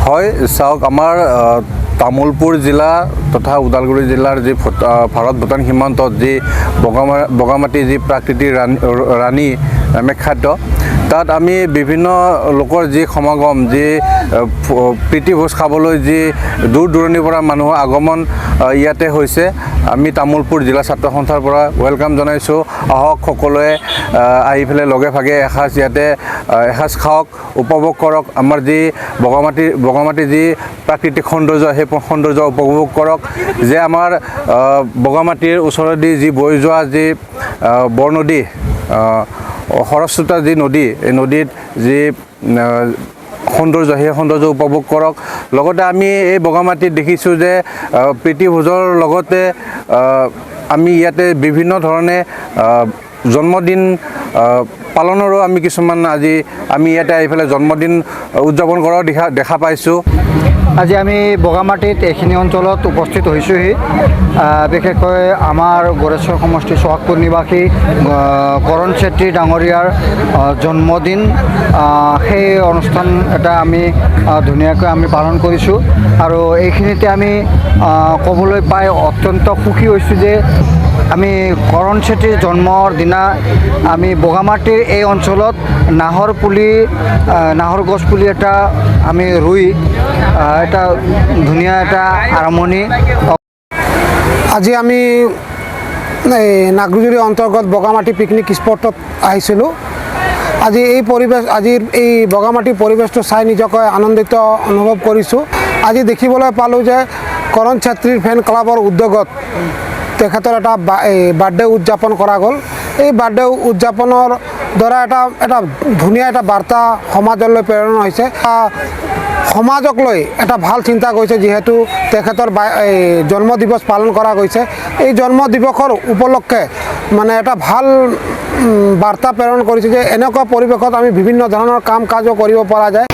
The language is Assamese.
হয় চাওক আমাৰ তামুলপুৰ জিলা তথা ওদালগুৰি জিলাৰ যি ভাৰত ভূটান সীমান্তত যি বগামাটি যি প্ৰাকৃতিক ৰাণী নামে খ্যাত তাত আমি বিভিন্ন লোকৰ যি সমাগম যি প্ৰীতিভোজ খাবলৈ যি দূৰ দূৰণিৰ পৰা মানুহৰ আগমন ইয়াতে হৈছে আমি তামুলপুৰ জিলা ছাত্ৰ সন্থাৰ পৰা ৱেলকাম জনাইছোঁ আহক সকলোৱে আহি পেলাই লগে ভাগে এসাঁজ ইয়াতে এসাঁজ খাওক উপভোগ কৰক আমাৰ যি বগামাটিৰ যি প্ৰাকৃতিক সৌন্দৰ্য সেই সৌন্দৰ্য উপভোগ কৰক যে আমাৰ বগামাটিৰ ওচৰেদি যি বৈ যোৱা যি বৰনদী খৰস্ৰোতা যি নদী এই নদীত যি সৌন্দৰ্য সেই সৌন্দৰ্য উপভোগ কৰক লগতে আমি এই বগামাটিত দেখিছোঁ যে প্ৰীতিভোজৰ লগতে আমি ইয়াতে বিভিন্ন ধৰণে জন্মদিন পালনৰো আমি কিছুমান আজি আমি ইয়াতে আহি পেলাই জন্মদিন উদযাপন কৰাও দেখা পাইছোঁ। আজি আমি বগামাটিত এইখিনি অঞ্চলত উপস্থিত হৈছোঁহি বিশেষকৈ আমাৰ গড়েশ্বৰ সমষ্টিৰ সোহাগপুৰ নিবাসী কৰণ চেত্ৰী ডাঙৰীয়াৰ জন্মদিন সেই অনুষ্ঠান এটা আমি ধুনীয়াকৈ আমি পালন কৰিছোঁ আৰু এইখিনিতে আমি ক'বলৈ পাই অত্যন্ত সুখী হৈছোঁ যে আমি কৰণ চেত্ৰীৰ জন্মৰ দিনা আমি বগামাটিৰ এই অঞ্চলত নাহৰ গছ পুলি এটা আমি ৰুই এটা ধুনীয়া এটা আৰম্ভণি। আজি আমি নাগজুৰি অন্তৰ্গত বগামাটি পিকনিক স্পটত আহিছিলোঁ। আজিৰ এই বগামাটিৰ পৰিৱেশটো চাই নিজকে আনন্দিত অনুভৱ কৰিছোঁ। আজি দেখিবলৈ পালোঁ যে কৰণ চেত্ৰীৰ ফেন ক্লাবৰ উদ্যোগত তেখেতৰ এটা বাৰ্থডে উদযাপন কৰা গ'ল। এই বাৰ্থডে উদযাপনৰ দ্বাৰা এটা ধুনীয়া এটা বাৰ্তা সমাজলৈ প্ৰেৰণ হৈছে। সমাজক লৈ এটা ভাল চিন্তা কৰিছে যিহেতু তেখেতৰ জন্মদিৱস পালন কৰা গৈছে। এই জন্মদিৱসৰ উপলক্ষে মানে এটা ভাল বাৰ্তা প্ৰেৰণ কৰিছে যে এনেকুৱা পৰিৱেশত আমি বিভিন্ন ধৰণৰ কাম কাজো কৰিব পৰা যায়।